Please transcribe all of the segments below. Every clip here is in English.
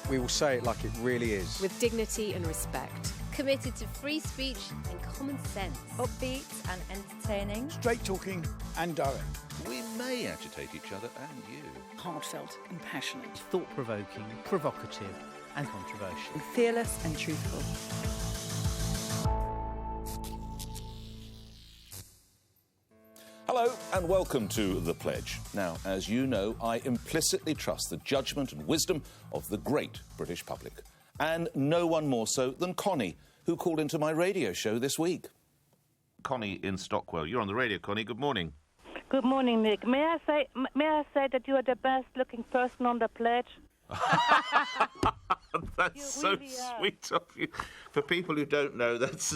We will say it like it really is. With dignity and respect. Committed to free speech and common sense. Upbeat and entertaining. Straight talking and direct. We may agitate each other and you. Heartfelt and passionate. Thought-provoking, provocative and controversial. Fearless and truthful. Hello and welcome to The Pledge. Now, as you know, I implicitly trust the judgment and wisdom of the great British public. And no one more so than Connie, who called into my radio show this week. Connie in Stockwell. You're on the radio, Connie. Good morning. Good morning, Nick. May I say that you are the best-looking person on The Pledge? That's so sweet of you. For people who don't know, that's a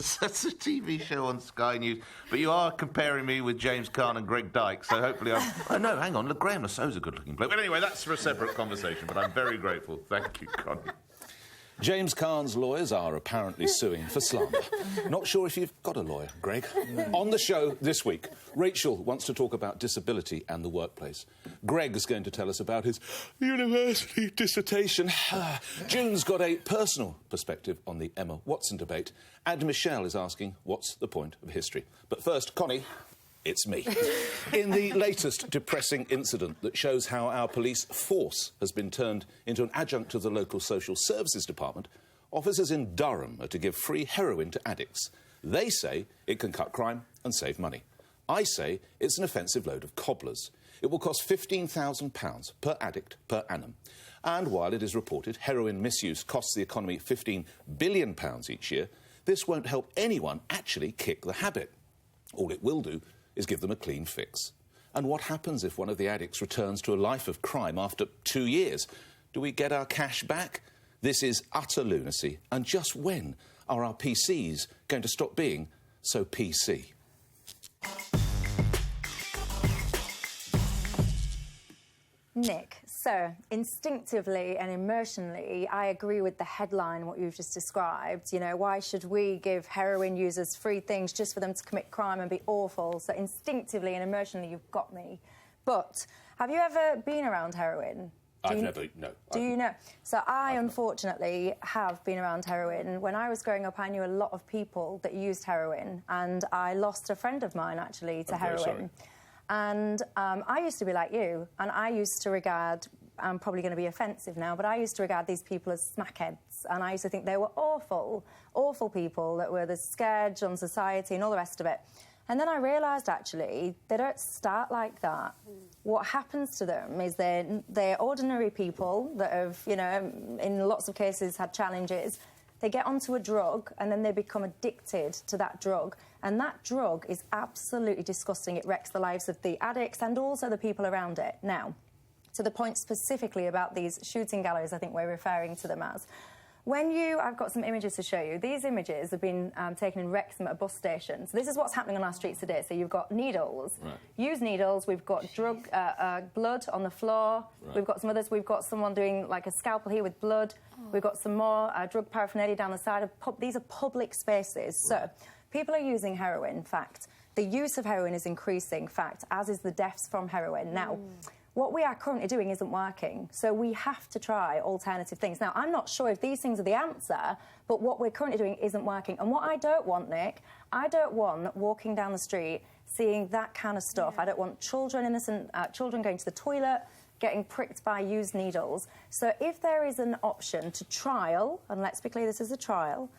TV show on Sky News. But you are comparing me with James Caan and Greg Dyke, so hopefully I'm... Oh, no, hang on. Look, Graham Lassau's a good-looking bloke. But anyway, that's for a separate conversation, but I'm very grateful. Thank you, Connie. James Caan's lawyers are apparently suing for slander. Not sure if you've got a lawyer, Greg. On the show this week, Rachel wants to talk about disability and the workplace. Greg's going to tell us about his university dissertation. June's got a personal perspective on the Emma Watson debate. And Michelle is asking, what's the point of history? But first, Connie... It's me. In the latest depressing incident that shows how our police force has been turned into an adjunct of the local social services department, officers in Durham are to give free heroin to addicts. They say it can cut crime and save money. I say it's an offensive load of cobblers. It will cost £15,000 per addict per annum. And while it is reported heroin misuse costs the economy £15 billion each year, this won't help anyone actually kick the habit. All it will do is give them a clean fix. And what happens if one of the addicts returns to a life of crime after 2 years? Do we get our cash back? This is utter lunacy. And just when are our PCs going to stop being so PC? Nick, so instinctively and emotionally, I agree with the headline, what you've just described. You know, why should we give heroin users free things just for them to commit crime and be awful? So instinctively and emotionally, you've got me. But have you ever been around heroin? No. Do you know? So I, unfortunately, have been around heroin. When I was growing up, I knew a lot of people that used heroin, and I lost a friend of mine, actually, to heroin. Very sorry. And I used to be like you, and I used to regard, I'm probably going to be offensive now, but I used to regard these people as smackheads, and I used to think they were awful, awful people that were the scourge on society and all the rest of it. And then I realised, actually, they don't start like that. What happens to them is they're ordinary people that have, you know, in lots of cases had challenges. They get onto a drug and then they become addicted to that drug. And that drug is absolutely disgusting. It wrecks the lives of the addicts and also the people around it. Now, to the point specifically about these shooting galleries, I think we're referring to them as. I've got some images to show you. These images have been taken in Wrexham at a bus station. So this is what's happening on our streets today. So you've got needles, used needles, we've got blood on the floor, we've got some others, we've got someone doing like a scalpel here with blood, we've got some more drug paraphernalia down the side of these are public spaces. So people are using heroin, fact. The use of heroin is increasing, fact, as is the deaths from heroin. Now, what we are currently doing isn't working, so we have to try alternative things. Now, I'm not sure if these things are the answer, but what we're currently doing isn't working. And what I don't want, Nick, I don't want walking down the street seeing that kind of stuff. Yeah. I don't want innocent children going to the toilet, getting pricked by used needles. So if there is an option to trial, and let's be clear, this is a trial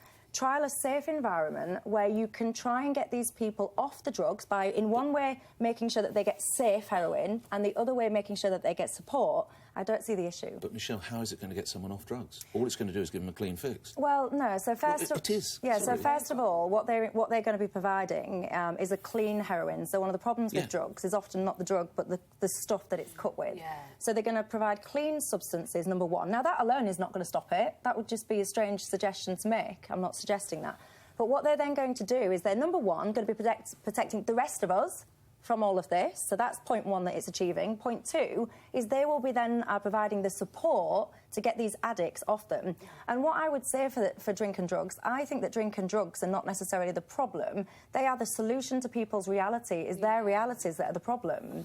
a safe environment where you can try and get these people off the drugs by, in one way, making sure that they get safe heroin, and the other way, making sure that they get support, I don't see the issue. But, Michelle, how is it going to get someone off drugs? All it's going to do is give them a clean fix. Well, no, so first... It is. Yeah, Sorry. So first of all, what they're going to be providing is a clean heroin. So one of the problems with drugs is often not the drug, but the stuff that it's cut with. Yeah. So they're going to provide clean substances, number one. Now, that alone is not going to stop it. That would just be a strange suggestion to make. I'm not suggesting that. But what they're then going to do is they're, number one, going to be protecting the rest of us from all of this. So that's point one that it's achieving. Point two is they will be then providing the support to get these addicts off them. And what I would say for drink and drugs, I think that drink and drugs are not necessarily the problem. They are the solution to people's reality. It's their realities that are the problem.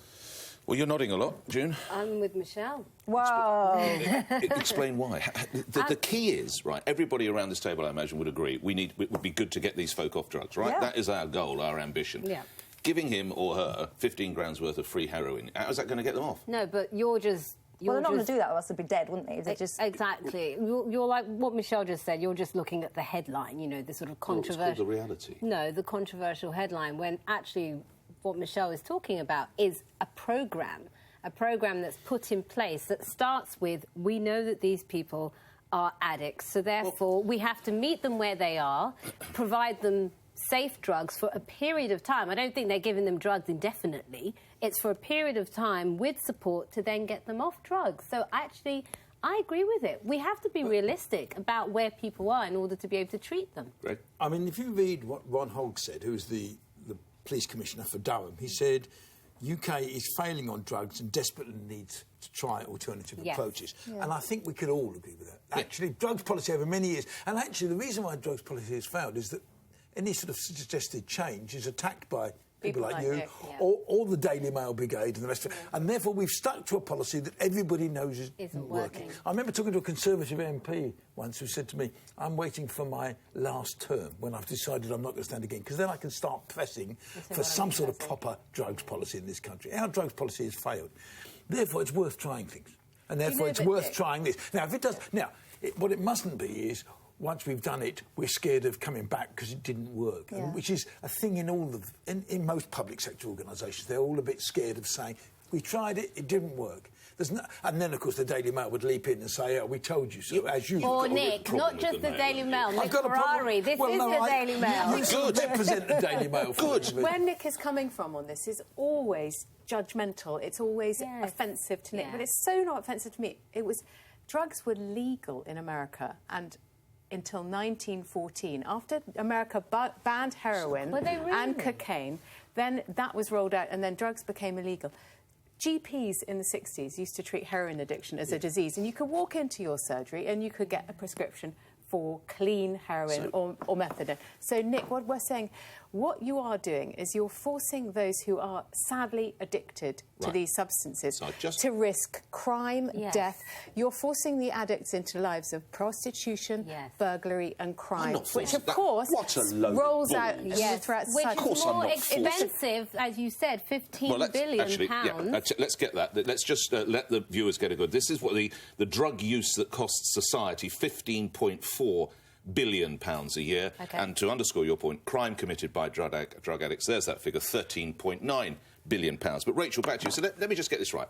Well, you're nodding a lot, June. I'm with Michelle. Whoa. Explain why. The key is, right, everybody around this table, I imagine, would agree, it would be good to get these folk off drugs, right? Yeah. That is our goal, our ambition. Yeah. Giving him or her 15 grand's worth of free heroin, how's that going to get them off? No, but you're just... Well, they're not going to do that, or else they'd be dead, wouldn't they? They're just... Exactly. You're like what Michelle just said, you're just looking at the headline, you know, the sort of controversial... It's called the reality. No, the controversial headline, when actually what Michelle is talking about is a programme that's put in place that starts with, we know that these people are addicts, so therefore we have to meet them where they are, provide them safe drugs for a period of time. I don't think they're giving them drugs indefinitely. It's for a period of time with support to then get them off drugs. So actually, I agree with it. We have to be realistic about where people are in order to be able to treat them. Greg? I mean, if you read what Ron Hogg said, who's the police commissioner for Durham, he said UK is failing on drugs and desperately needs to try alternative approaches. Yeah. And I think we could all agree with that. Actually, drugs policy over many years... And actually, the reason why drugs policy has failed is that any sort of suggested change is attacked by people like you, or the Daily Mail Brigade and the rest of it. And therefore, we've stuck to a policy that everybody knows isn't working. I remember talking to a Conservative MP once who said to me, I'm waiting for my last term when I've decided I'm not going to stand again, because then I can start pressing for some sort of proper drugs policy in this country. Our drugs policy has failed. Therefore, it's worth trying things. And therefore, it's worth trying this. Now, if it does... Now, what it mustn't be is... Once we've done it, we're scared of coming back because it didn't work, which is a thing in most public sector organisations. They're all a bit scared of saying, we tried it, it didn't work. And then, of course, the Daily Mail would leap in and say, oh, we told you so, as you... Or Nick, not just the Daily Mail, Nick Ferrari. This is the Daily Mail. You represent the Daily Mail. Good. Where Nick is coming from on this is always judgmental. It's always offensive to Nick. But it's so not offensive to me. Drugs were legal in America, and... until 1914. After America banned heroin and cocaine, then that was rolled out and then drugs became illegal. GPs in the 60s used to treat heroin addiction as a disease, and you could walk into your surgery and you could get a prescription for clean heroin or methadone. So, Nick, what we're saying, what you are doing is you're forcing those who are sadly addicted to these substances to risk crime, death. You're forcing the addicts into lives of prostitution, burglary and crime, which, of course, rolls out throughout society. Which is more expensive, as you said, £15 billion. Let's get that. Let's just let the viewers get a good... This is what the drug use that costs society £15.4 billion a year. And to underscore your point, crime committed by drug addicts, there's that figure, £13.9 billion. But Rachel, back to you. So let me just get this right?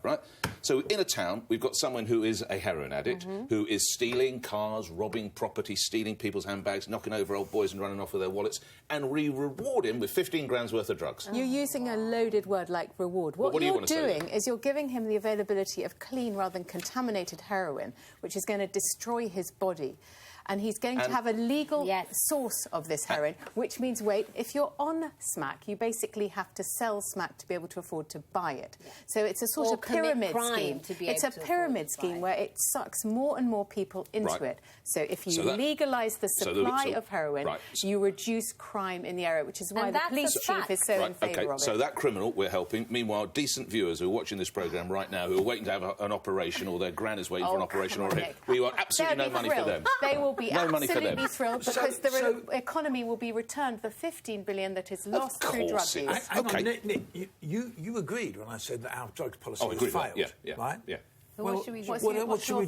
So in a town, we've got someone who is a heroin addict, who is stealing cars, robbing property, stealing people's handbags, knocking over old boys and running off with their wallets, and we reward him with 15 grand's worth of drugs. You're using a loaded word like reward. What you're doing is you're giving him the availability of clean rather than contaminated heroin, which is going to destroy his body. And he's going to have a legal source of this heroin, which means, if you're on smack, you basically have to sell smack to be able to afford to buy it. So it's a sort of pyramid scheme. It's a pyramid scheme where it sucks more and more people into it. So if you legalise the supply of heroin, you reduce crime in the area, which is why the police chief is so in favour of it. So that criminal we're helping. Meanwhile, decent viewers who are watching this programme right now, who are waiting to have an operation, or their gran is waiting for an operation, or we want absolutely no money for them. They will be absolutely thrilled because the economy will be returned the $15 billion that is lost through drug use. Hang on, Nick, you agreed when I said that our drugs policy has failed, right? Yeah. So what should we do? What should we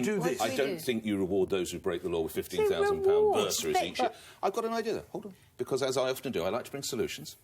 do? I don't think you reward those who break the law with £15,000 bursaries each year. I've got an idea, though. Hold on. Because, as I often do, I like to bring solutions.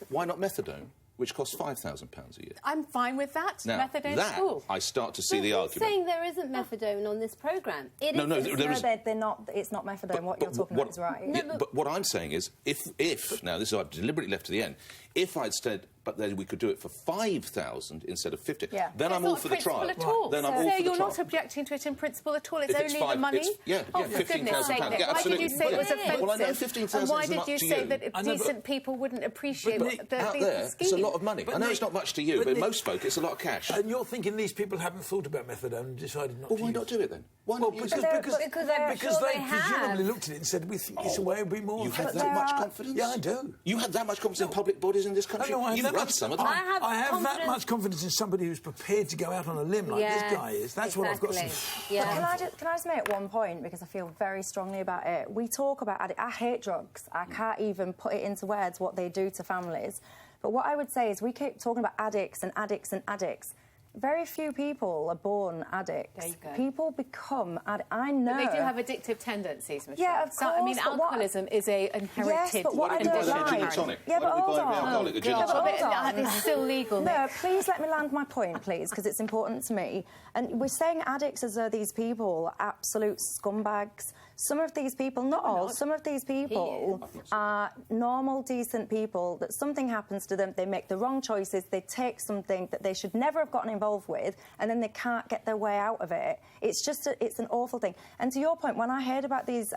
Why not methadone, which costs £5,000 a year? I'm fine with that. Now, Methadone's cool. I start to see the argument. You're saying there isn't methadone on this programme. They're not. It's not methadone. What you're talking about is right. But what I'm saying is, if now this is I've deliberately left to the end. If I'd said, but then we could do it for 5,000 instead of 50. Then I'm all for the trial. Then I'm all for the trial. You're not objecting to it in principle at all. It's only the money. For goodness sake, why did you say it was offensive? Well, I know 15,000 and why did you say that decent people wouldn't appreciate the scheme? Out there, it's a lot of money. I know it's not much to you, but most folk, it's a lot of cash. And you're thinking these people haven't thought about methadone and decided not to. Well, why not do it then? Why not use it? Because they presumably looked at it and said, it's a way of being more. You have that much confidence? Yeah, I do. You have that much confidence in public bodies bodies in this country. You run some of them. I have that much confidence in somebody who's prepared to go out on a limb like this guy is. That's what I've got some... Yeah. Can I just make one point, because I feel very strongly about it? We talk about I hate drugs. I can't even put it into words what they do to families. But what I would say is we keep talking about addicts and addicts and addicts. Very few people are born addicts. There you go. People become I know. But they do have addictive tendencies, Michelle. Yeah, of course. I mean, alcoholism is a inherited Yes, but what I don't like... Yeah, but hold on. It's still legal, No, please let me land my point, please, because it's important to me. And we're saying addicts as though these people are absolute scumbags. Some of these people, not all, some of these people are normal, decent people that something happens to them, they make the wrong choices, they take something that they should never have gotten involved with, and then they can't get their way out of it. It's just, it's an awful thing. And to your point, when I heard about these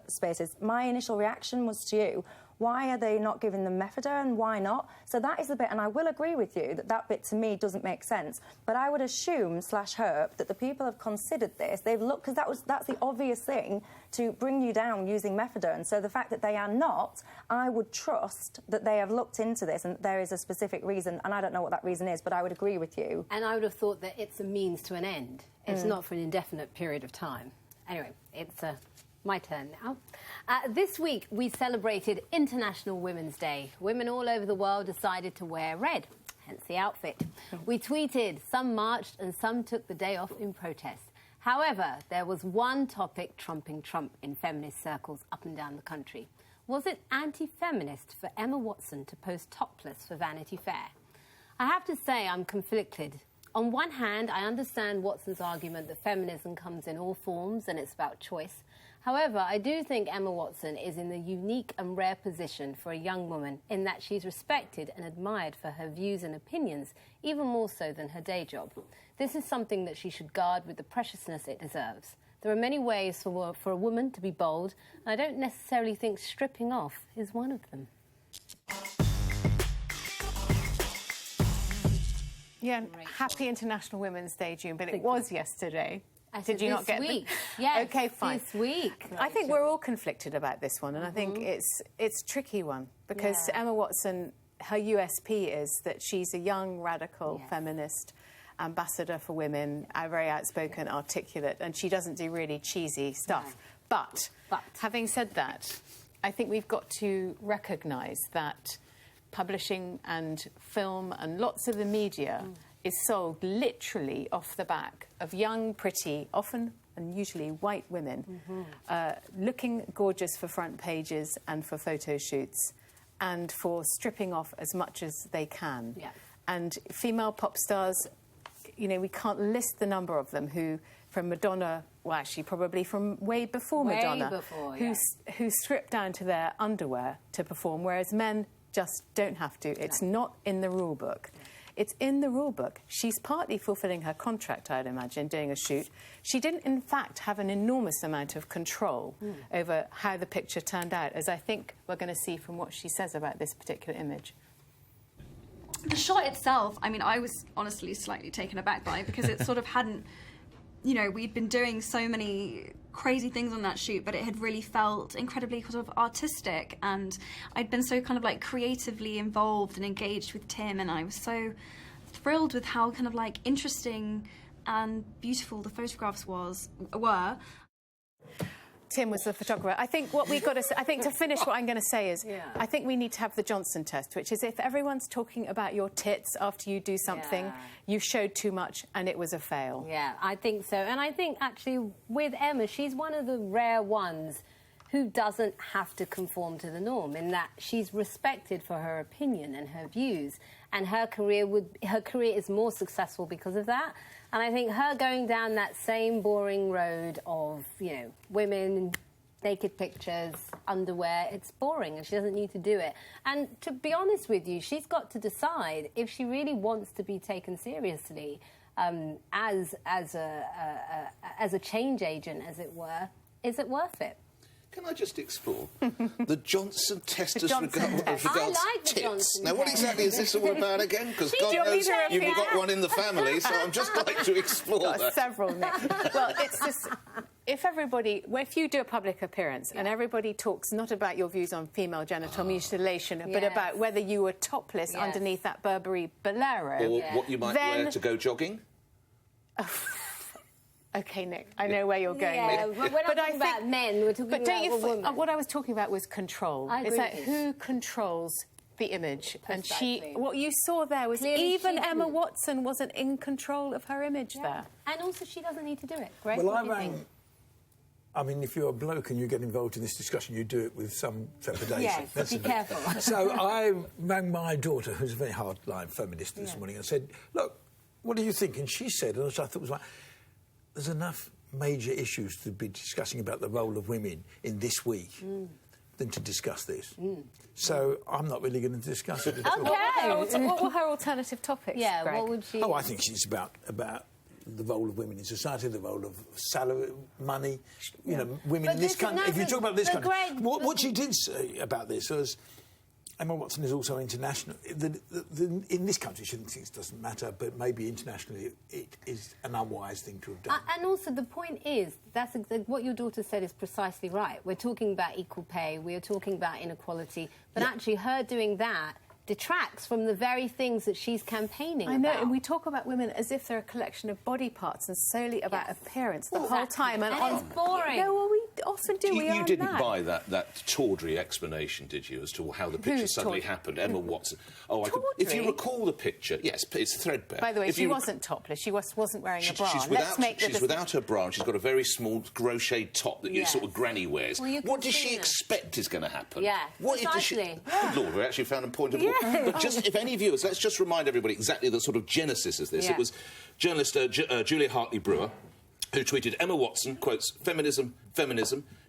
spaces, my initial reaction was to you, why are they not giving them methadone? Why not? So that is the bit, and I will agree with you that that bit to me doesn't make sense. But I would assume /hope that the people have considered this. They've looked, because that's the obvious thing to bring you down using methadone. So the fact that they are not, I would trust that they have looked into this and there is a specific reason, and I don't know what that reason is, but I would agree with you. And I would have thought that it's a means to an end. It's not for an indefinite period of time. Anyway, it's my turn now. This week, we celebrated International Women's Day. Women all over the world decided to wear red, hence the outfit. We tweeted, some marched and some took the day off in protest. However, there was one topic trumping Trump in feminist circles up and down the country. Was it anti-feminist for Emma Watson to pose topless for Vanity Fair? I have to say I'm conflicted. On one hand, I understand Watson's argument that feminism comes in all forms and it's about choice. However, I do think Emma Watson is in the unique and rare position for a young woman in that she's respected and admired for her views and opinions, even more so than her day job. This is something that she should guard with the preciousness it deserves. There are many ways for a woman to be bold, and I don't necessarily think stripping off is one of them. Yeah, happy International Women's Day, June, but it was yesterday. Did you not get week? Yes, okay, fine. This week. I think we're all conflicted about this one, and I think it's a tricky one because Emma Watson, her USP is that she's a young, radical feminist ambassador for women, very outspoken, articulate, and she doesn't do really cheesy stuff. No. But having said that, I think we've got to recognise that publishing and film and lots of the media is sold literally off the back of young, pretty, often and usually white women, looking gorgeous for front pages and for photo shoots and for stripping off as much as they can. Yeah. And female pop stars, you know, we can't list the number of them who, from Madonna, well, actually probably from way before Madonna, who stripped down to their underwear to perform, whereas men just don't have to. It's not in the rule book. It's in the rule book. She's partly fulfilling her contract, I'd imagine, doing a shoot. She didn't, in fact, have an enormous amount of control over how the picture turned out, as I think we're going to see from what she says about this particular image. The shot itself, I mean, I was honestly slightly taken aback by it because it sort of hadn't, you know, we'd been doing so many crazy things on that shoot, but it had really felt incredibly sort of artistic, and I'd been so kind of like creatively involved and engaged with Tim, and I was so thrilled with how kind of like interesting and beautiful the photographs were. Tim was the photographer. I think what we've got to say, I think to finish what I'm going to say is, I think we need to have the Johnson test, which is if everyone's talking about your tits after you do something, you showed too much and it was a fail. Yeah, I think so. And I think actually with Emma, she's one of the rare ones who doesn't have to conform to the norm, in that she's respected for her opinion and her views, and her career is more successful because of that. And I think her going down that same boring road of, you know, women, naked pictures, underwear, it's boring and she doesn't need to do it. And to be honest with you, she's got to decide if she really wants to be taken seriously as a change agent, as it were. Is it worth it? Can I just explore the Johnson test as regards I like the tits? Johnson now, what test. exactly is this all about again? Because God knows you've got one in the family, so I'm just like to explore that. Several, Nick. Well, if you do a public appearance and everybody talks not about your views on female genital mutilation, but about whether you were topless underneath that Burberry bolero, or what you might wear to go jogging. OK, Nick, I know where you're going. But we're not talking about men. We're talking about women. What I was talking about was control. It's like who controls the image, Precisely. and what you saw there was Clearly even Emma Watson wasn't in control of her image there. And also, she doesn't need to do it. Greg, well, I mean, if you're a bloke and you get involved in this discussion, you do it with some trepidation. Yes, be careful. So I rang my daughter, who's a very hard-line feminist, this morning, and said, look, what do you think? And she said, which I thought was right, there's enough major issues to be discussing about the role of women in this week than to discuss this. So I'm not really going to discuss it at all. OK. What were her alternative topics, Greg? What would she... Oh, I think she's about the role of women in society, the role of salary, money, you know, women in this country. If you talk about this country, what she did say about this was, Emma Watson is also international. In this country, she thinks it doesn't matter, but maybe internationally it is an unwise thing to have done. And also, the point is, what your daughter said is precisely right. We're talking about equal pay, we're talking about inequality, but actually her doing that detracts from the very things that she's campaigning about. I know, and we talk about women as if they're a collection of body parts and solely about appearance the whole time. And it's boring. No, well, we often do. You didn't buy that tawdry explanation, did you, as to how the picture suddenly happened? Emma Watson. Oh, if you recall the picture, yes, it's threadbare. By the way, she wasn't topless. She wasn't wearing a bra. She's without her bra, and she's got a very small crochet top that sort of granny wears. Well, what does she expect is going to happen? Yeah, precisely. Good Lord, we actually found a point of view. But just, if any viewers, let's just remind everybody exactly the sort of genesis of this. It was journalist Julia Hartley-Brewer who tweeted, Emma Watson, quotes, feminism,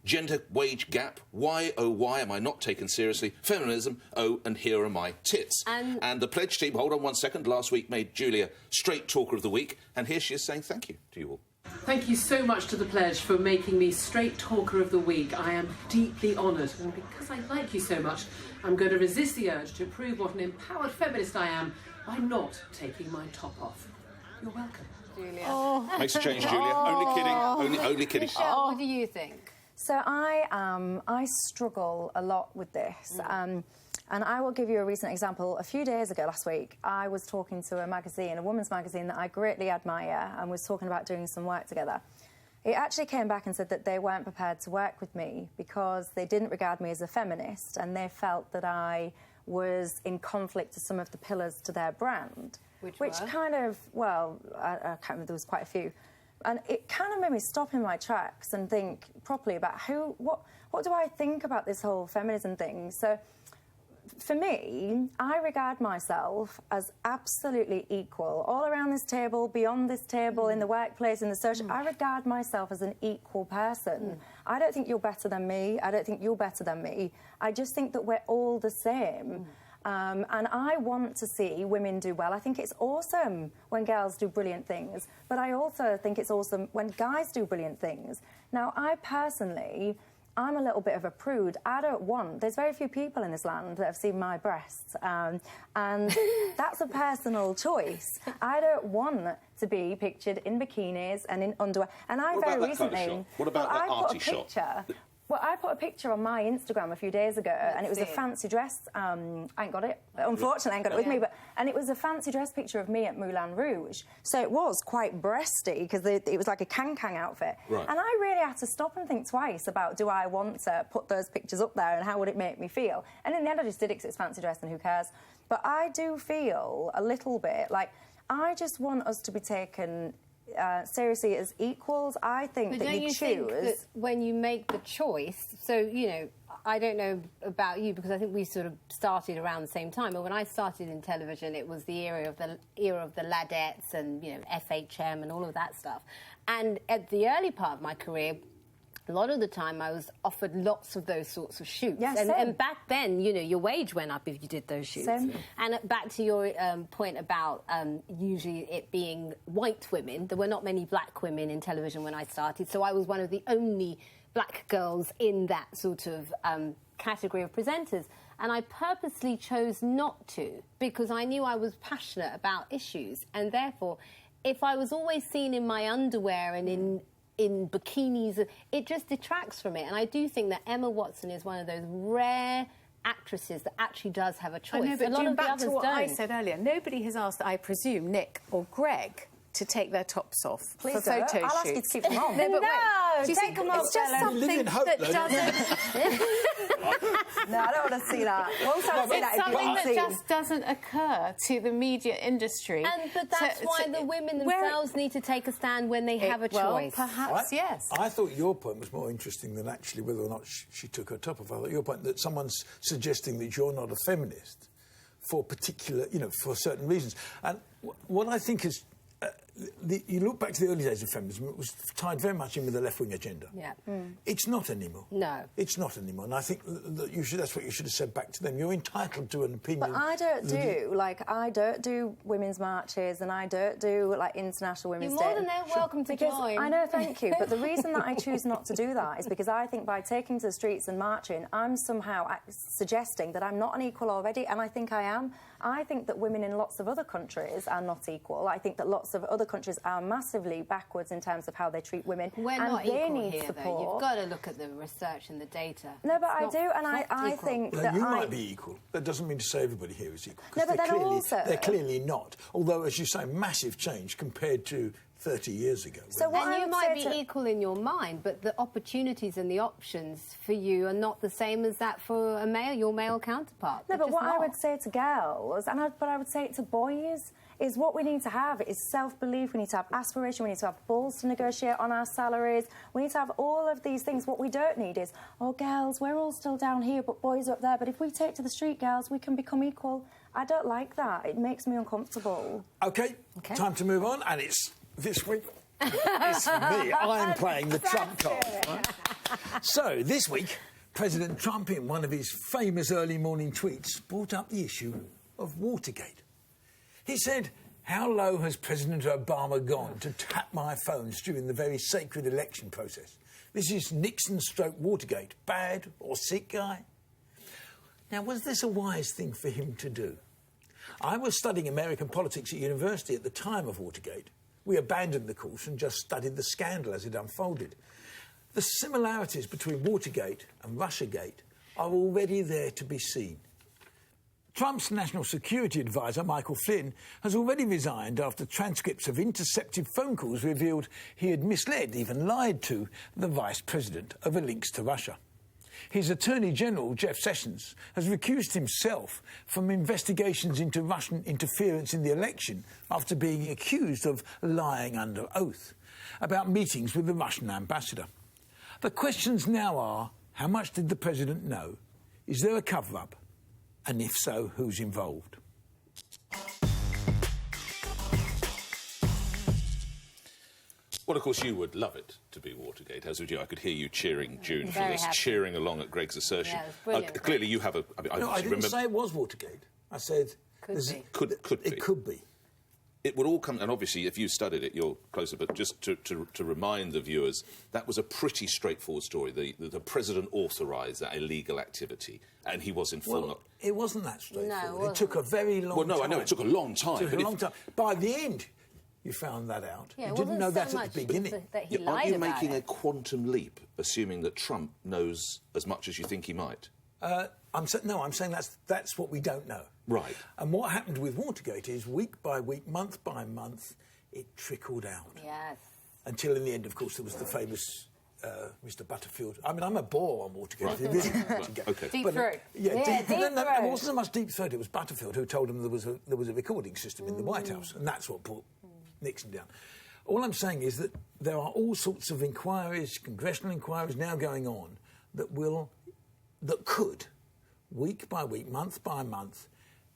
gender wage gap, why, oh, why am I not taken seriously? Feminism, oh, and here are my tits. And the Pledge team, hold on one second, last week made Julia Straight Talker of the Week, and here she is saying thank you to you all. Thank you so much to The Pledge for making me Straight Talker of the Week. I am deeply honoured, and because I like you so much, I'm going to resist the urge to prove what an empowered feminist I am by not taking my top off. You're welcome. Julia. Makes a change, Julia. Only kidding. Only kidding. Michelle, what do you think? So I struggle a lot with this. And I will give you a recent example. A few days ago, last week, I was talking to a magazine, a women's magazine that I greatly admire, and was talking about doing some work together. It actually came back and said that they weren't prepared to work with me because they didn't regard me as a feminist, and they felt that I was in conflict to some of the pillars to their brand. Which kind of, well, I can't remember, there was quite a few. And it kind of made me stop in my tracks and think properly about what do I think about this whole feminism thing? So, for me, I regard myself as absolutely equal. All around this table, beyond this table, in the workplace, in the social... I regard myself as an equal person. I don't think you're better than me. I don't think you're better than me. I just think that we're all the same. And I want to see women do well. I think it's awesome when girls do brilliant things, but I also think it's awesome when guys do brilliant things. Now, I personally... I'm a little bit of a prude. I don't want... There's very few people in this land that have seen my breasts, and that's a personal choice. I don't want to be pictured in bikinis and in underwear. And I very recently... What about that arty shot? Well, I put a picture on my Instagram a few days ago, and it was a fancy dress. I ain't got it. Unfortunately, I ain't got it with me. And it was a fancy dress picture of me at Moulin Rouge. So it was quite breasty, because it was like a Kang outfit. Right. And I really had to stop and think twice about, do I want to put those pictures up there, and how would it make me feel? And in the end, I just did it because it's fancy dress, and who cares? But I do feel a little bit like I just want us to be taken... seriously as equals. I think that you choose... Think that when you make the choice, so, you know, I don't know about you because I think we sort of started around the same time, but when I started in television, it was the era of the ladettes and, you know, FHM and all of that stuff. And at the early part of my career, a lot of the time I was offered lots of those sorts of shoots. Yes, and back then, you know, your wage went up if you did those shoots. Same. And back to your point about usually it being white women, there were not many black women in television when I started, so I was one of the only black girls in that sort of category of presenters. And I purposely chose not to because I knew I was passionate about issues. And therefore, if I was always seen in my underwear and in in bikinis. It just detracts from it. And I do think that Emma Watson is one of those rare actresses that actually does have a choice. I know, but a lot of the back others to what don't. I said earlier, nobody has asked, I presume, Nick or Greg to take their tops off for photo shoots. I'll ask you to keep them on. No, but no, wait, take them off. It's just something that doesn't... No, I don't want to see that. Once I see that, it's something that just doesn't occur to the media industry. But that's why the women themselves need to take a stand when they have a choice. Perhaps, yes. I thought your point was more interesting than actually whether or not she took her top off. I thought your point that someone's suggesting that you're not a feminist for particular, for certain reasons. And what I think is... you look back to the early days of feminism, it was tied very much in with the left-wing agenda. Yeah. It's not anymore. No. It's not anymore. And I think that that's what you should have said back to them. You're entitled to an opinion. But I don't do women's marches and I don't do, International Women's Day. You're more than welcome to join. I know, thank you. But the reason that I choose not to do that is because I think by taking to the streets and marching, I'm somehow suggesting that I'm not an equal already, and I think I am. I think that women in lots of other countries are not equal. I think that lots of other countries are massively backwards in terms of how they treat women. We're and not they equal need here, support. though. You've got to look at the research and the data. No, but I do, and I think that you might be equal. That doesn't mean to say everybody here is equal. No, but they're clearly not. Although, as you say, massive change compared to 30 years ago. So you might be equal in your mind, but the opportunities and the options for you are not the same as that for your male counterpart. No, but what I would say to girls, but I would say it to boys, is what we need to have is self-belief, we need to have aspiration, we need to have balls to negotiate on our salaries, we need to have all of these things. What we don't need is, girls, we're all still down here, but boys are up there, but if we take to the street, girls, we can become equal. I don't like that. It makes me uncomfortable. OK, time to move on, and it's... This week, it's me. I'm playing the Trump card. Right? So, this week, President Trump, in one of his famous early morning tweets, brought up the issue of Watergate. He said, "How low has President Obama gone to tap my phones during the very sacred election process? This is Nixon/Watergate. Bad or sick guy?" Now, was this a wise thing for him to do? I was studying American politics at university at the time of Watergate. We abandoned the course and just studied the scandal as it unfolded. The similarities between Watergate and Russiagate are already there to be seen. Trump's national security advisor, Michael Flynn, has already resigned after transcripts of intercepted phone calls revealed he had misled, even lied to, the vice president over links to Russia. His Attorney General, Jeff Sessions, has recused himself from investigations into Russian interference in the election after being accused of lying under oath about meetings with the Russian ambassador. The questions now are, how much did the president know? Is there a cover-up? And if so, who's involved? Well, of course, you would love it to be Watergate, as would you. I could hear you cheering, June, for Very this, happy. cheering along at Greg's assertion. Yeah, it was brilliant. Clearly, you have a... I didn't say it was Watergate. I said... Could be. Could be. It could be. It would all come... And obviously, if you studied it, you're closer. But just to remind the viewers, that was a pretty straightforward story. The president authorised that illegal activity, and he was in full... Well, it wasn't that straightforward. No, it took a very long time. Well, no, I know, it took a long time. It took a long time. By the end... You found that out. Yeah, you didn't know that at the beginning. That he Aren't lied you about making it. a quantum leap, assuming that Trump knows as much as you think he might? I'm saying that's what we don't know. Right. And what happened with Watergate is week by week, month by month, it trickled out. Yes. Until in the end, of course, there was the famous Mr. Butterfield. I mean, I'm a bore on Watergate. Right. Okay. Deep throat. Deep throat. It wasn't so much deep throat. It was Butterfield who told him there was a recording system in the White House, and that's what brought Nixon down. All I'm saying is that there are all sorts of inquiries, congressional inquiries now going on that could, week by week, month by month,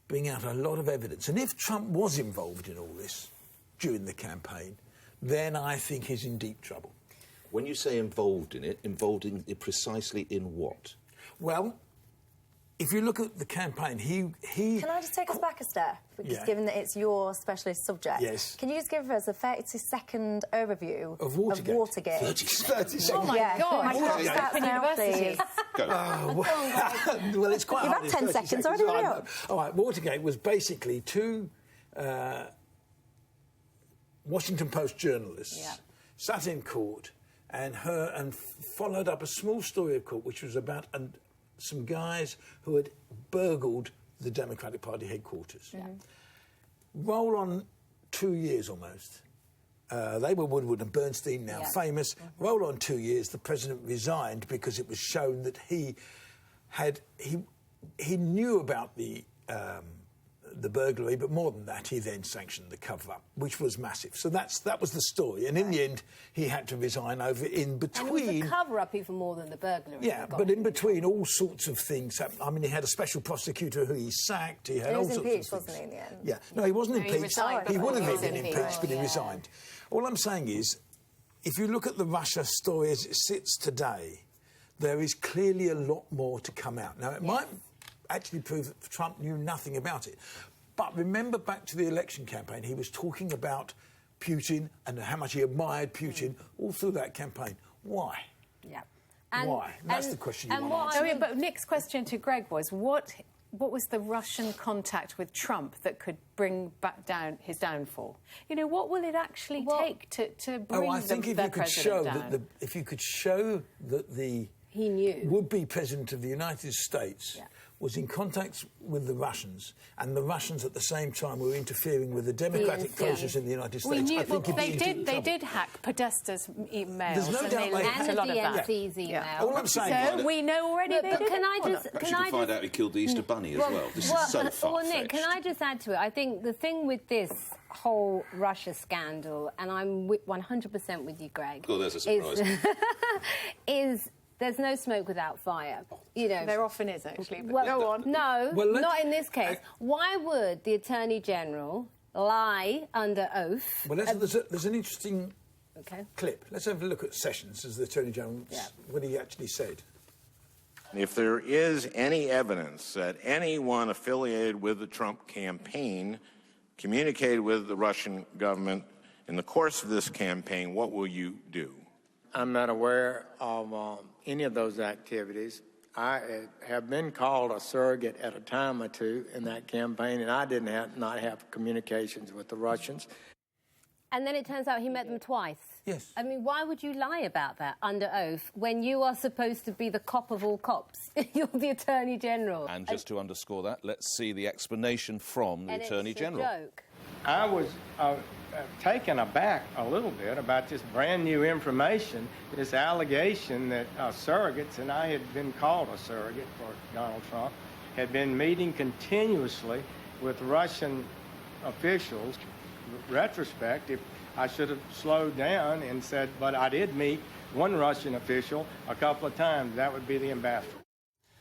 bring out a lot of evidence. And if Trump was involved in all this during the campaign, then I think he's in deep trouble. When you say involved in it precisely in what? Well, if you look at the campaign, he... Can I just take us back a step? Because given that it's your specialist subject. Yes. Can you just give us a 30-second overview of Watergate? 30 seconds. Oh, my God. My clock starts now, please. Well, it's quite You've hard. had 10 seconds already, hurry up. All right, Watergate was basically two Washington Post journalists sat in court and followed up a small story of court, which was about some guys who had burgled the Democratic Party headquarters. Mm-hmm. Roll on 2 years almost. They were Woodward and Bernstein, now famous. Mm-hmm. Roll on 2 years, the president resigned because it was shown that he knew about the burglary, but more than that, he then sanctioned the cover-up, which was massive. So that was the story. And in the end, he had to resign over in between. And it was the cover-up even more than the burglary. Yeah, but in between, all sorts of things happened. I mean, he had a special prosecutor who he sacked. He had all sorts of things. Wasn't he, in the end? Yeah. No, he wasn't No, impeached. He would have been impeached, but he Yeah. resigned. All I'm saying is, if you look at the Russia story as it sits today, there is clearly a lot more to come out. Now, it might actually prove that Trump knew nothing about it. But remember back to the election campaign, he was talking about Putin and how much he admired Putin all through that campaign. Why? Yeah. Why? That's the question you want to answer. Oh, yeah, but Nick's question to Greg was, what was the Russian contact with Trump that could bring back down his downfall? You know, what will it actually take to bring I think if the you could president show down? if you could show that the would-be president of the United States was in contact with the Russians, and the Russians at the same time were interfering with the democratic process in the United States. We knew, I think they did hack Podesta's emails. There's no doubt they had a lot of that. emails. All I'm saying So we know already. But can I just? Perhaps you can find out he killed the Easter Bunny as well. This is so far-fetched. Well, Nick, can I just add to it? I think the thing with this whole Russia scandal, and I'm 100% with you, Greg. Oh, there's a surprise. is there's no smoke without fire. You know, there often is actually. But well, go on. No, not in this case. Why would the Attorney General lie under oath? Well, there's an interesting clip. Let's have a look at Sessions as the Attorney General, what he actually said. If there is any evidence that anyone affiliated with the Trump campaign communicated with the Russian government in the course of this campaign, what will you do? I'm not aware of any of those activities. I have been called a surrogate at a time or two in that campaign, and I did not have communications with the Russians. And then it turns out he met them twice. Yes. I mean, why would you lie about that under oath when you are supposed to be the cop of all cops? You're the Attorney General. And just to underscore that, let's see the explanation from the Attorney General. It's a joke. I was taken aback a little bit about this brand new information, this allegation that surrogates, and I had been called a surrogate for Donald Trump, had been meeting continuously with Russian officials. Retrospect, if I should have slowed down and said, but I did meet one Russian official a couple of times. That would be the ambassador.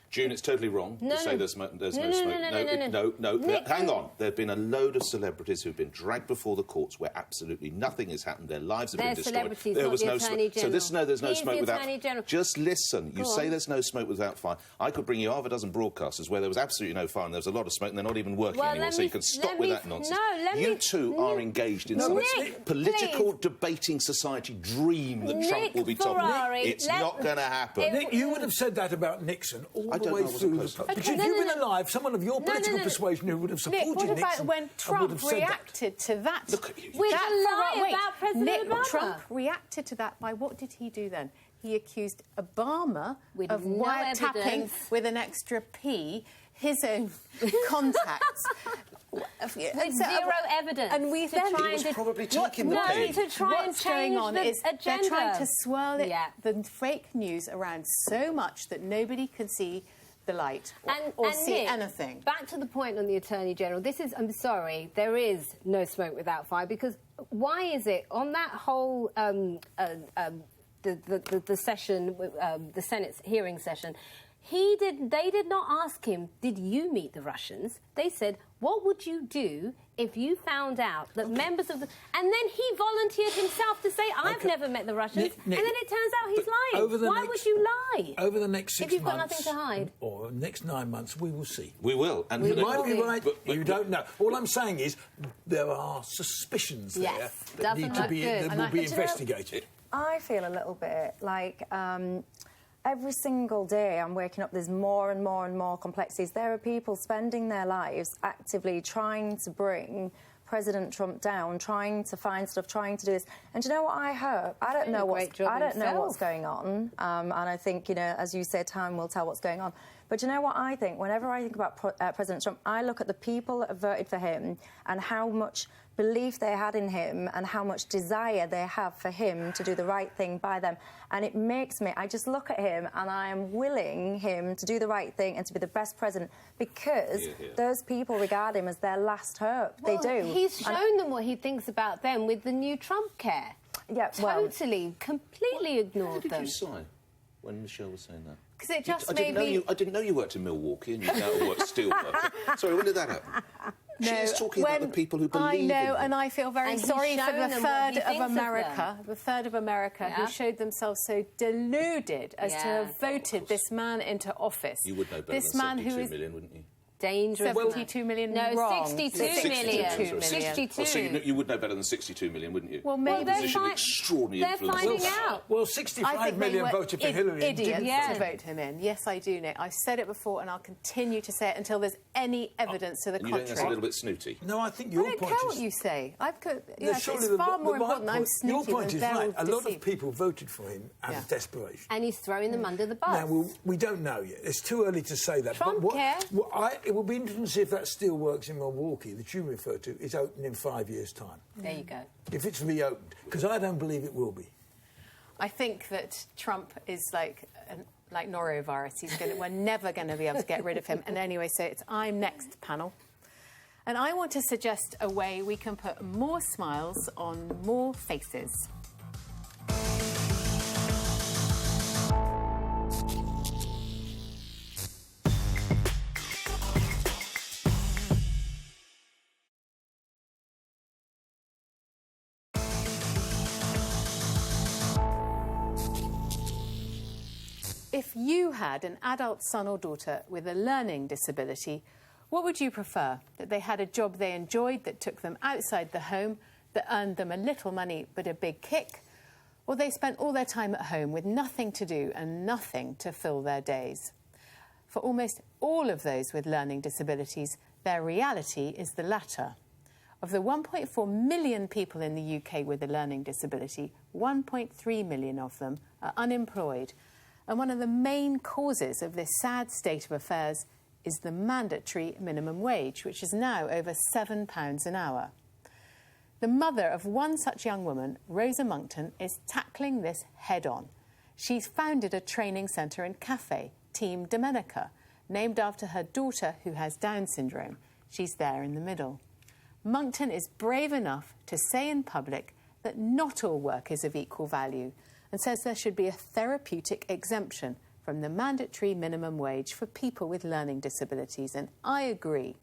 June, it's totally wrong to say there's no smoke. No. Nick, hang on. There have been a load of celebrities who've been dragged before the courts where absolutely nothing has happened. Their lives have been destroyed. There was no smoke. So there's no smoke without. Just listen. You say there's no smoke without fire. I could bring you half a dozen broadcasters where there was absolutely no fire and there was a lot of smoke and they're not even working anymore. So you can stop with that nonsense. You two are engaged in some political debating society dream that Trump will be toppled. It's not going to happen. Nick, you would have said that about Nixon all the way through the... Because if you've been alive, someone of your political persuasion who would have supported Nixon... Nick, what about when Trump reacted to that? With a lie about President Obama. Trump reacted to that by what did he do then? He accused Obama of wiretapping with an extra P his own contacts. With zero evidence. And we then probably taking the pin. To try and change on the is agenda. They're trying to swirl the fake news around so much that nobody can see the light or see Nick, anything. Back to the point on the Attorney General. This is, I'm sorry, there is no smoke without fire, because why is it on that whole the session, the Senate's hearing session, they did not ask him, did you meet the Russians? They said, what would you do if you found out that members of the... And then he volunteered himself to say, I've never met the Russians. Nick, and then it turns out he's lying. Why would you lie? Over the next 6 months... If you've got nothing to hide. Or next 9 months, we will see. We will. And you might be right, but you don't know. All I'm saying is there are suspicions there that need to be that will be investigated. I feel a little bit like... every single day I'm waking up, there's more and more and more complexities. There are people spending their lives actively trying to bring President Trump down, trying to find stuff, trying to do this. And do you know what I hope? I don't know what's going on. And I think, you know, as you said, time will tell what's going on. But you know what I think? Whenever I think about President Trump, I look at the people that have voted for him and how much belief they had in him and how much desire they have for him to do the right thing by them. And it makes me, I just look at him and I am willing him to do the right thing and to be the best president because those people regard him as their last hope. Well, they do. He's shown them what he thinks about them with the new Trump care. Yeah, totally, completely ignored them. What did you sign when Michelle was saying that? Because it just I didn't know you worked in Milwaukee and you now work Steelworks. Sorry, when did that happen? No, she's talking about the people who believe in him. And I feel very sorry for the third of America who showed themselves so deluded as to have voted this man into office. You would know better than 72 million, wouldn't you? Dangerous. 72 million No, wrong. 62 million. 62. Oh, so you would know better than 62 million, wouldn't you? Well, maybe they're extraordinary influence. They're finding out. Well, 65 million voted for Hillary. Idiots to vote him in. Yes, I do, Nick. I've said it before, and I'll continue to say it until there's any evidence to the contrary. You think that's a little bit snooty? No, I think your point is... I don't care what you say. It's far more important I'm snooty Your point is right. A lot deceived. of people voted for him out of desperation. And he's throwing them under the bus. Now, we don't know yet. It's too early to say that. Trump care. It will be interesting to see if that still works in Milwaukee, that you refer to, is open in 5 years' time. There you go. If it's reopened. Because I don't believe it will be. I think that Trump is like norovirus. We're never going to be able to get rid of him. And anyway, so I'm next, panel. And I want to suggest a way we can put more smiles on more faces. If you had an adult son or daughter with a learning disability, what would you prefer? That they had a job they enjoyed that took them outside the home, that earned them a little money but a big kick? Or they spent all their time at home with nothing to do and nothing to fill their days? For almost all of those with learning disabilities, their reality is the latter. Of the 1.4 million people in the UK with a learning disability, 1.3 million of them are unemployed. And one of the main causes of this sad state of affairs is the mandatory minimum wage, which is now over £7 an hour. The mother of one such young woman, Rosa Monckton, is tackling this head-on. She's founded a training centre in Cafe, Team Domenica, named after her daughter who has Down syndrome. She's there in the middle. Monckton is brave enough to say in public that not all work is of equal value, and says there should be a therapeutic exemption from the mandatory minimum wage for people with learning disabilities. And I agree.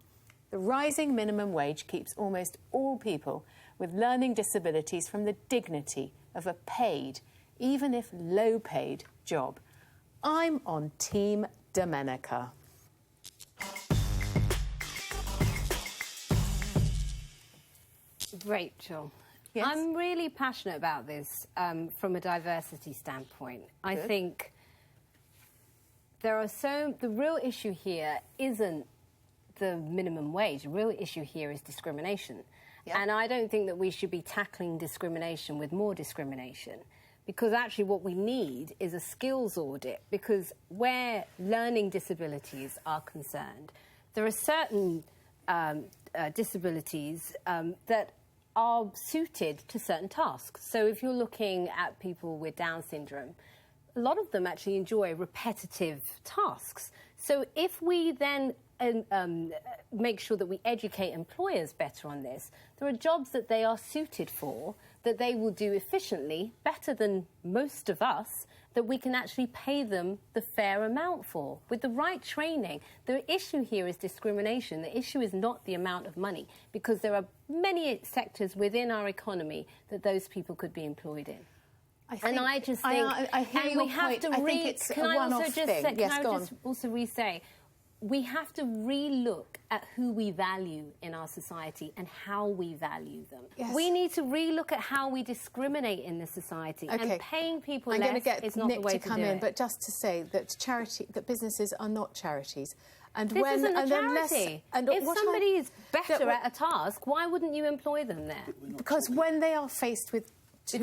The rising minimum wage keeps almost all people with learning disabilities from the dignity of a paid, even if low-paid, job. I'm on Team Domenica. Rachel. Yes? I'm really passionate about this from a diversity standpoint. I think the real issue here isn't the minimum wage. The real issue here is discrimination. Yeah. And I don't think that we should be tackling discrimination with more discrimination, because actually what we need is a skills audit, because where learning disabilities are concerned, there are certain disabilities that are suited to certain tasks. So if you're looking at people with Down syndrome, a lot of them actually enjoy repetitive tasks. So if we then make sure that we educate employers better on this, there are jobs that they are suited for, that they will do efficiently, better than most of us, that we can actually pay them the fair amount for, with the right training. The issue here is discrimination. The issue is not the amount of money, because there are many sectors within our economy that those people could be employed in. I just think... I hear your point. I think it's a one-off thing. Can I also re-say, we have to re-look at who we value in our society and how we value them. Yes. We need to re-look at how we discriminate in this society. Okay. And paying people less is not the way to do it. I'm going to get Nick to come in, but just to say that businesses are not charities. And this isn't a unless, charity. and if somebody is better at a task, why wouldn't you employ them there? Because when they are faced with two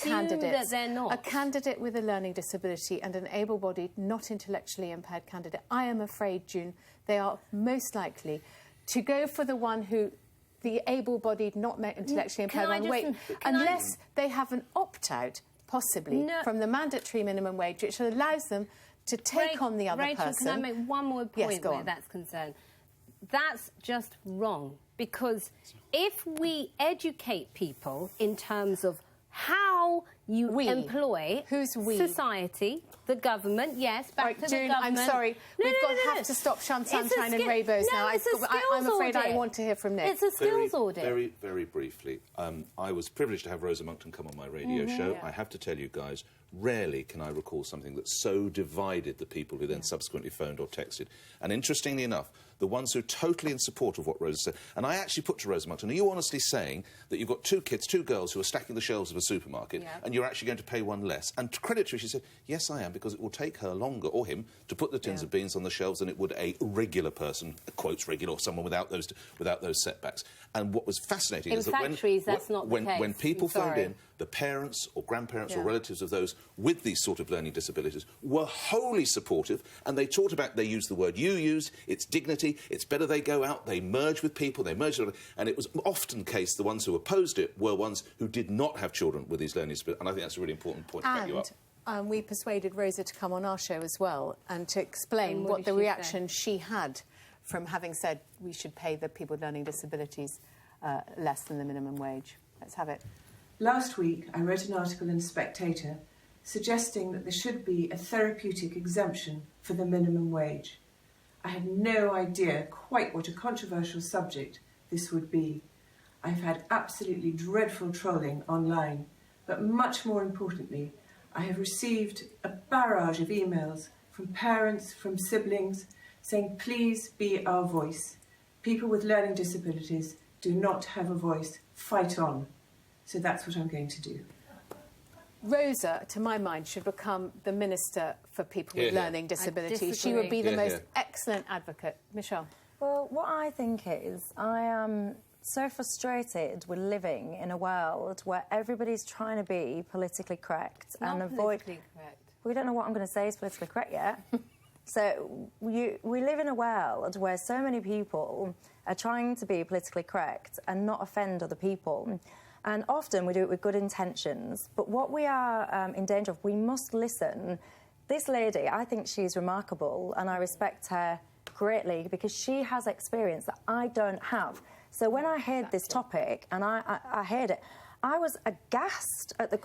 candidates, that they're not. a candidate with a learning disability and an able-bodied, not intellectually impaired candidate, I am afraid, June, they are most likely to go for the one who the able-bodied, not intellectually impaired one, unless they have an opt-out, possibly, from the mandatory minimum wage, which allows them to take on the other person. Can I make one more point where that's concerned? That's just wrong, because if we educate people in terms of how you employ society, the government, yes, back to June, the government. I'm sorry, we've got to stop Sunshine and Rainbows now. I'm afraid I want to hear from Nick. It's a skills audit. Very, very briefly, I was privileged to have Rosa Monckton come on my radio show. Yeah. I have to tell you guys, rarely can I recall something that so divided the people who then subsequently phoned or texted. And interestingly enough, the ones who are totally in support of what Rosa said, and I actually put to Rosa Monckton, are you honestly saying that you've got two girls who are stacking the shelves of a supermarket, and you're actually going to pay one less? And to credit to her, she said, yes, I am, because it will take her longer, or him, to put the tins of beans on the shelves than it would a regular person, quotes regular, or someone without those setbacks. And what was fascinating is that when people phoned in, the parents or grandparents or relatives of those with these sort of learning disabilities were wholly supportive, and they talked about, they used the word you used, it's dignity, it's better they go out, they merge with people, and it was often the case the ones who opposed it were ones who did not have children with these learning disabilities, and I think that's a really important point to back you up. We persuaded Rosa to come on our show as well and to explain what the reaction she had from having said we should pay the people with learning disabilities less than the minimum wage. Let's have it. Last week, I wrote an article in Spectator suggesting that there should be a therapeutic exemption for the minimum wage. I had no idea quite what a controversial subject this would be. I've had absolutely dreadful trolling online, but much more importantly, I have received a barrage of emails from parents, from siblings, saying, please be our voice. People with learning disabilities do not have a voice. Fight on. So that's what I'm going to do. Rosa, to my mind, should become the Minister for People with Learning Disabilities. She would be the most excellent advocate. Michelle? Well, what I think is I am so frustrated with living in a world where everybody's trying to be politically correct and avoid... Politically correct. We don't know what I'm going to say is politically correct yet. So we live in a world where so many people are trying to be politically correct and not offend other people. And often we do it with good intentions. But what we are in danger of, we must listen. This lady, I think she's remarkable, and I respect her greatly because she has experience that I don't have. So when I heard this topic, and I heard it, I was aghast at the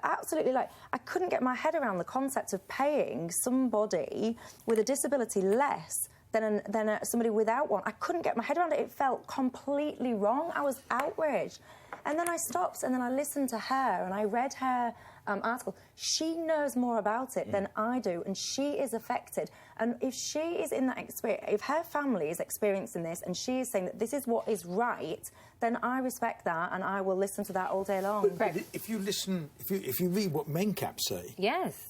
absolutely, like, I couldn't get my head around the concept of paying somebody with a disability less than somebody without one. I couldn't get my head around it. It felt completely wrong. I was outraged. And then I stopped and then I listened to her and I read her article. She knows more about it than I do, and she is affected. And if she is in that experience, if her family is experiencing this and she is saying that this is what is right, then I respect that and I will listen to that all day long. But if you listen, if you read what MenCap say,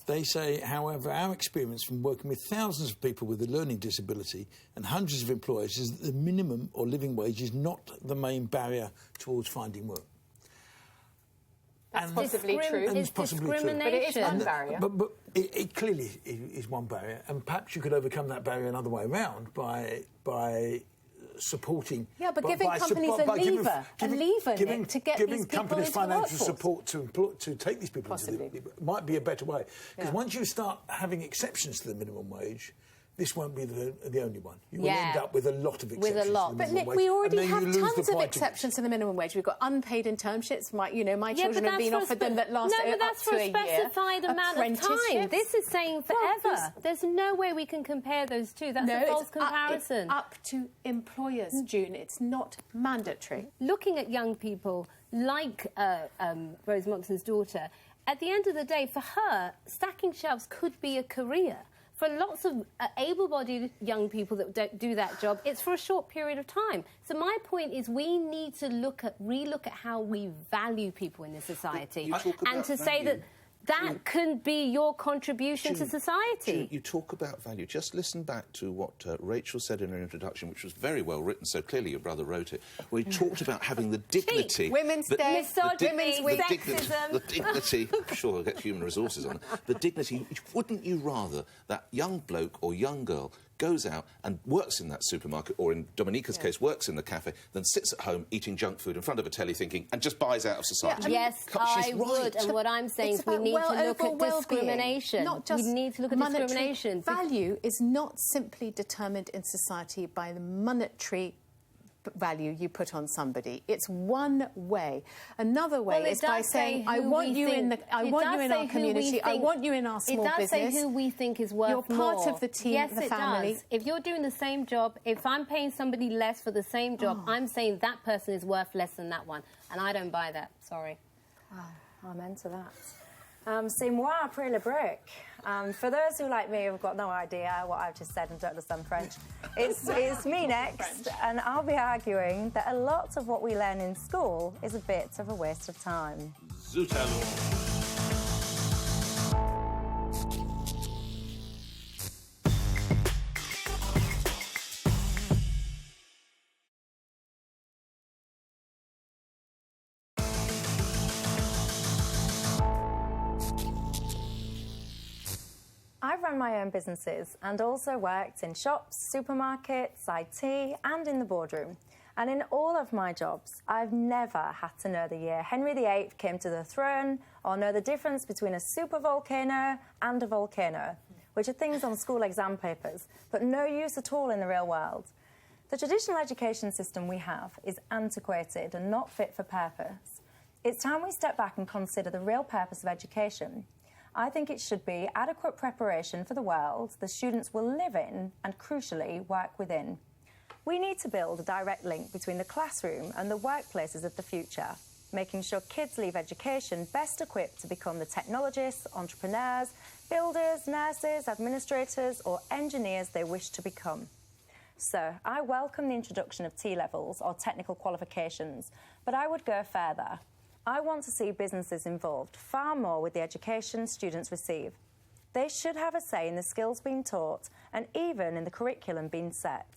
they say, however, our experience from working with thousands of people with a learning disability and hundreds of employers is that the minimum or living wage is not the main barrier towards finding work. That's possibly true. It's possibly true. But it is one barrier. But it clearly is one barrier, and perhaps you could overcome that barrier another way around by supporting... Yeah, but giving companies a lever to get these people companies into financial the support to take these people into the... might be a better way. Because once you start having exceptions to the minimum wage, this won't be the only one. You will end up with a lot of exceptions. With a lot. But Nick, we already have tons of exceptions to the minimum wage. We've got unpaid internships. My children have been offered them that last up to a year. No, but that's for a specified amount of time. This is saying forever. There's no way we can compare those two. That's a false comparison. It's up to employers, June. It's not mandatory. Looking at young people like Rose Monckton's daughter, at the end of the day, for her, stacking shelves could be a career. For lots of able-bodied young people that don't do that job, it's for a short period of time. So my point is we need to relook at how we value people in this society. And to say that that can be your contribution to society. You talk about value. Just listen back to what Rachel said in her introduction, which was very well written, so clearly your brother wrote it, where he talked about having the dignity... Women's Day, Women's Week, sexism... The dignity... I'm sure I'll get human resources on it. The dignity... Wouldn't you rather that young bloke or young girl goes out and works in that supermarket, or in Dominica's case, works in the cafe, than sits at home eating junk food in front of a telly thinking, and just buys out of society? Yeah, yes, I would. And what I'm saying is we need to look at discrimination. Not just we need to look at discrimination. Value is not simply determined in society by the monetary value you put on somebody. It's one way. Another way is by saying, I want you in our community, I want you in our small business. It does say who we think is worth more. You're part of the team, yes, the family. It does. If you're doing the same job, if I'm paying somebody less for the same job, I'm saying that person is worth less than that one. And I don't buy that. Sorry. I'm into that. C'est moi après le break. For those who, like me, have got no idea what I've just said and don't understand French, it's me next, and I'll be arguing that a lot of what we learn in school is a bit of a waste of time. Zut alors. I've run my own businesses and also worked in shops, supermarkets, IT, and in the boardroom. And in all of my jobs, I've never had to know the year Henry VIII came to the throne or know the difference between a supervolcano and a volcano, which are things on school exam papers, but no use at all in the real world. The traditional education system we have is antiquated and not fit for purpose. It's time we step back and consider the real purpose of education. I think it should be adequate preparation for the world the students will live in and, crucially, work within. We need to build a direct link between the classroom and the workplaces of the future, making sure kids leave education best equipped to become the technologists, entrepreneurs, builders, nurses, administrators or engineers they wish to become. So, I welcome the introduction of T-levels or technical qualifications, but I would go further. I want to see businesses involved far more with the education students receive. They should have a say in the skills being taught and even in the curriculum being set.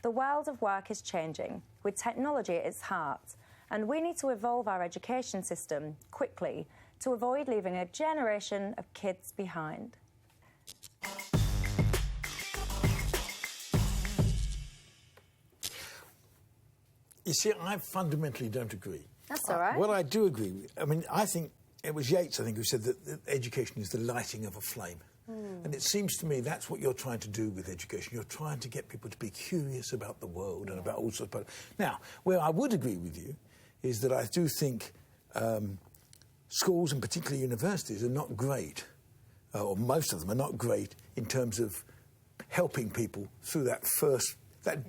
The world of work is changing, with technology at its heart, and we need to evolve our education system quickly to avoid leaving a generation of kids behind. You see, I fundamentally don't agree. That's all right. What I do agree with, I mean, I think it was Yeats, I think, who said that education is the lighting of a flame. And it seems to me that's what you're trying to do with education. You're trying to get people to be curious about the world and about all sorts of... Now, where I would agree with you is that I do think schools, and particularly universities, are not great, or most of them are not great, in terms of helping people through that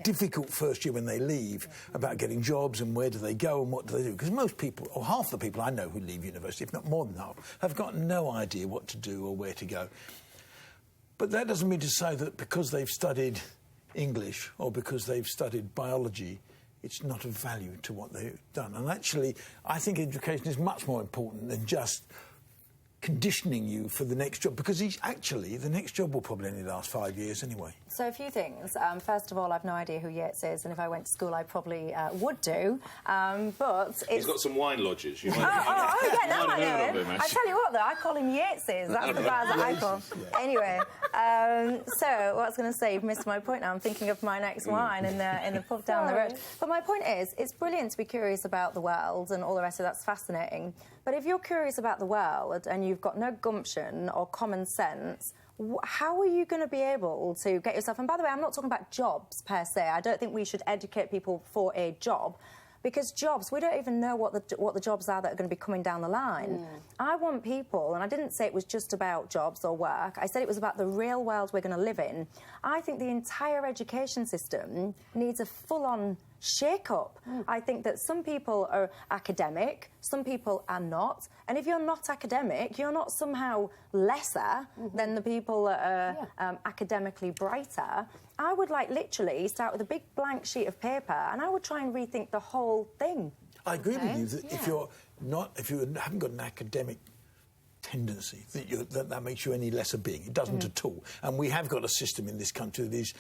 difficult first year when they leave, about getting jobs and where do they go and what do they do. Because most people, or half the people I know who leave university, if not more than half, have got no idea what to do or where to go. But that doesn't mean to say that because they've studied English or because they've studied biology, it's not of value to what they've done. And actually, I think education is much more important than just conditioning you for the next job, because actually the next job will probably only last 5 years anyway. So a few things. First of all, I've no idea who Yeats is, and if I went to school, I probably would do. But it's... He's got some wine lodges. You might yeah, now I know him. I tell you what, though, I call him Yeatses. That's the bars that I call. Anyway, so what I was going to say, you've missed my point now. I'm thinking of my next wine in the pub down the road. But my point is, it's brilliant to be curious about the world and all the rest of that's fascinating. But if you're curious about the world and you've got no gumption or common sense, how are you going to be able to get yourself... And by the way, I'm not talking about jobs per se. I don't think we should educate people for a job, because jobs, we don't even know what the jobs are that are going to be coming down the line. I want people, and I didn't say it was just about jobs or work, I said it was about the real world we're going to live in. I think the entire education system needs a full-on shake-up. I think that some people are academic, some people are not, and if you're not academic, you're not somehow lesser than the people that are academically brighter. I would, like, literally start with a big blank sheet of paper and I would try and rethink the whole thing. I agree with you that if you haven't got an academic tendency that makes you any less a being. It doesn't at all. And we have got a system in this country that is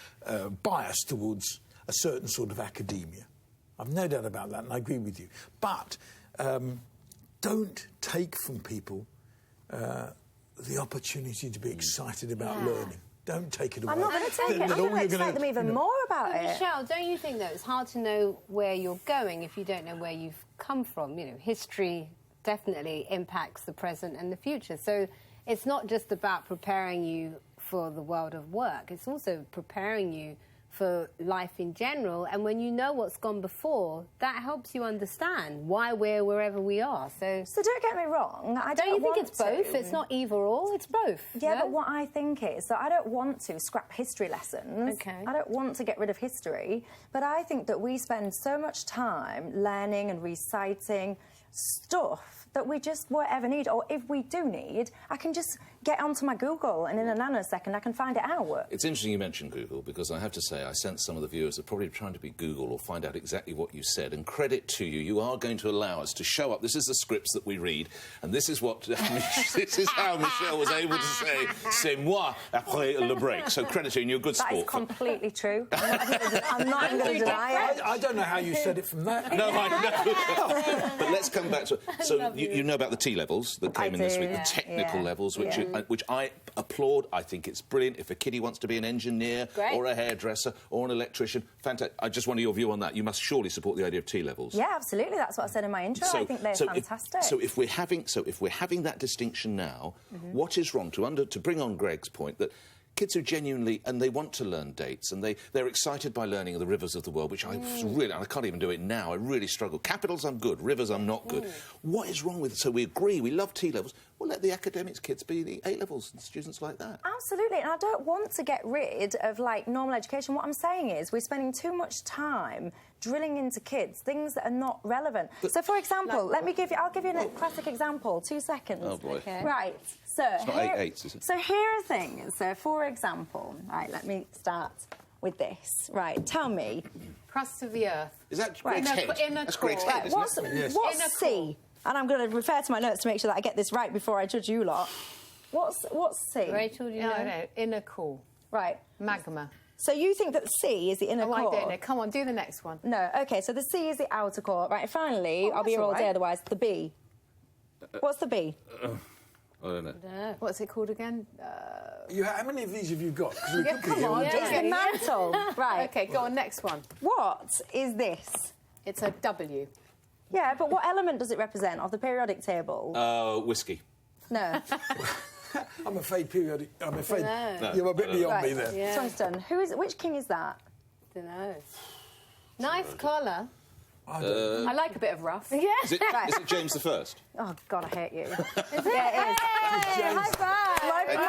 biased towards a certain sort of academia. I've no doubt about that, and I agree with you. But don't take from people the opportunity to be excited about learning. Don't take it away. I'm not going to take it. I'm going to excite them even more about it. Michelle, don't you think, though, it's hard to know where you're going if you don't know where you've come from? You know, history definitely impacts the present and the future. So it's not just about preparing you for the world of work. It's also preparing you for life in general, and when you know what's gone before, that helps you understand why we're wherever we are. So don't get me wrong, I don't don't you think want it's both? to. It's not either or, it's both. Yeah, no? but what I think is that I don't want to scrap history lessons. Okay. I don't want to get rid of history, but I think that we spend so much time learning and reciting stuff that we just won't ever need, or if we do need, I can just get onto my Google and in a nanosecond I can find it out. It's interesting you mentioned Google, because I have to say I sense some of the viewers are probably trying to be Google or find out exactly what you said, and credit to you, you are going to allow us to show up. This is the scripts that we read, and this is what this is how Michelle was able to say c'est moi après le break. So credit to you, and you're a good sport. That is completely true. I'm not even going to deny it. I don't know how you said it from that. No, I know. But let's come back to it. So you know about the T levels that came in this week, the technical levels, which I applaud. I think it's brilliant. If a kiddie wants to be an engineer or a hairdresser or an electrician, fantastic. I just want your view on that. You must surely support the idea of T levels. Yeah, absolutely. That's what I said in my intro. I think they're fantastic. If we're having that distinction now, what is wrong to bring on Greg's point that kids who genuinely, and they want to learn dates, and they're excited by learning the rivers of the world, which I really, and I can't even do it now, I really struggle. Capitals, I'm good. Rivers, I'm not good. What is wrong with it? So we agree, we love T-levels. Well, let the academics kids be the A-levels and students like that. Absolutely, and I don't want to get rid of, like, normal education. What I'm saying is we're spending too much time drilling into kids things that are not relevant. So, for example, I'll give you a classic example. 2 seconds. Oh, boy. Okay. Right, so... It's not 8/8, is it? So here are things. So, for example, right, let me start with this. Right, tell me. Crust of the earth. Is that Greg's head? That's Greg's head, isn't it? What's C? And I'm going to refer to my notes to make sure that I get this right before I judge you lot. What's C? Rachel, do you know? No, inner core. Right. Magma. So you think that C is the inner core? I don't know. Come on, do the next one. No, OK, so the C is the outer core. Right, finally, I'll be here all day otherwise. The B. What's the B? I don't know. What's it called again? How many of these have you got? Come on. It's the mantle. Right. OK, go on, next one. What is this? It's a W. Yeah, but what element does it represent of the periodic table? Whiskey. No. I'm afraid periodic... I'm afraid No. you're a bit beyond me there. Yeah. Tungsten. Which king is that? Don't know. Nice colour. I like a bit of rough. Yeah. Is it James I? Oh, God, I hate you. Is it? Yeah, it is. High five! My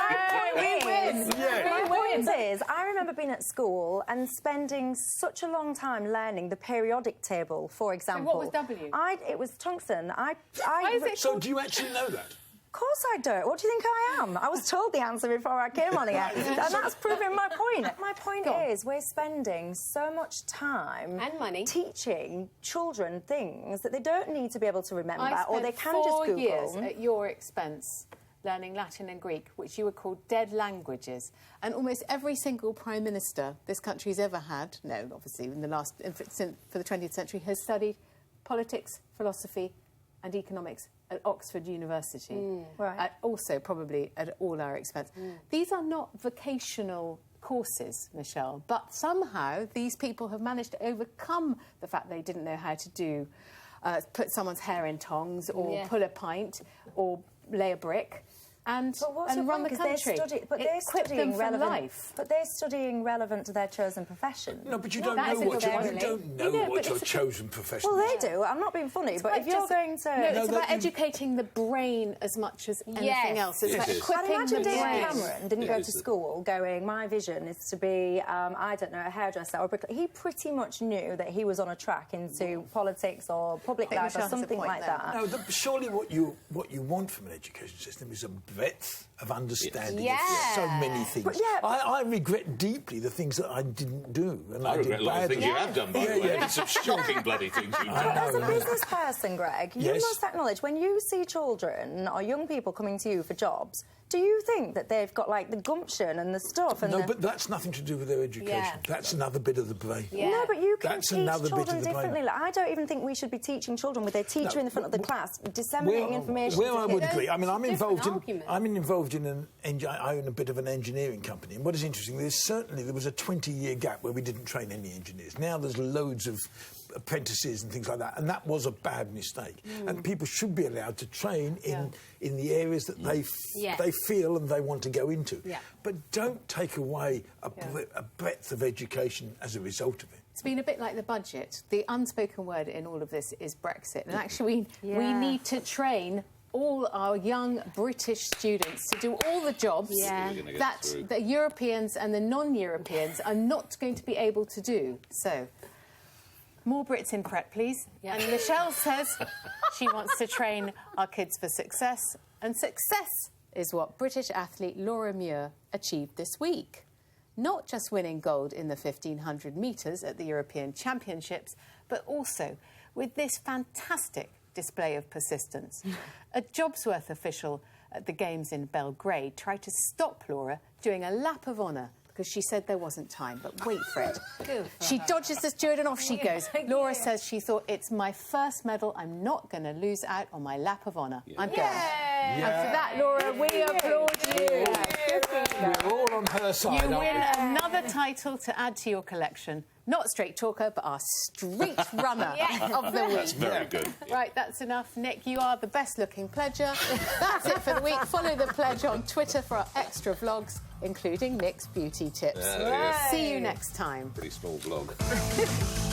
point win. is, I remember being at school and spending such a long time learning the periodic table, for example. So what was W? It was tungsten. So do you actually know that? Of course I don't. What do you think I am? I was told the answer before I came on here. And that's proving my point. My point is we're spending so much time... and money. ...teaching children things that they don't need to be able to remember, or they can just Google. 4 years at your expense learning Latin and Greek, which you would call dead languages. And almost every single Prime Minister this country's ever had, no, obviously, for the 20th century, has studied politics, philosophy and economics at Oxford University. Right. Also, probably at all our expense. These are not vocational courses, Michelle, but somehow these people have managed to overcome the fact they didn't know how to do put someone's hair in tongs or pull a pint or lay a brick and run the country. They're studying relevant life. But they're studying relevant to their chosen profession. No, but you don't know what your chosen profession is. Well, they do. I'm not being funny, but if you're going to... No, it's about educating the brain as much as anything else. It's about equipping the brain. David Cameron didn't go to school going, my vision is to be, I don't know, a hairdresser or a bricklayer. He pretty much knew that he was on a track into politics or public life or something like that. No, surely what you want from an education system is a breadth of understanding Yeah. of so many things. But yeah. I regret deeply the things that I didn't do. And I regret did a lot of badly. things you have done, by the way. Yeah. Some shocking bloody things you've done. As a business person, Greg, you Yes. must acknowledge when you see children or young people coming to you for jobs, do you think that they've got like the gumption and the stuff? And No, but that's nothing to do with their education. Yeah. That's another bit of the brain. Yeah. No, but you can That's teach another bit children of the brain. differently. Like, I don't even think we should be teaching children with their teacher in the front of the class, disseminating information. Where to I kids. would agree. I mean, I'm involved argument. in I own a bit of an engineering company, and what is interesting, there was a 20-year gap where we didn't train any engineers. Now there's loads of apprentices and things like that, and that was a bad mistake. And people should be allowed to train in the areas that they feel and they want to go into. Yeah. But don't take away a breadth of education as a result of it. It's been a bit like the budget. The unspoken word in all of this is Brexit. And actually, we need to train all our young British students to do all the jobs that the Europeans and the non-Europeans are not going to be able to do. So, more Brits in prep, please. Yeah. And Michelle says she wants to train our kids for success. And success is what British athlete Laura Muir achieved this week. Not just winning gold in the 1,500 metres at the European Championships, but also with this fantastic display of persistence. A Jobsworth official at the Games in Belgrade tried to stop Laura doing a lap of honour because she said there wasn't time. But wait for it. She dodges the steward and off she goes. Laura says she thought, it's my first medal. I'm not going to lose out on my lap of honour. I'm going. And for that, Laura, we applaud you. We're all on her side. You win another title to add to your collection. Not Straight Talker, but our Street Runner of the week. That's very good. Right, that's enough. Nick, you are the best-looking pledger. That's it for the week. Follow the pledge on Twitter for our extra vlogs, including Nick's beauty tips. See you next time. Pretty small vlog.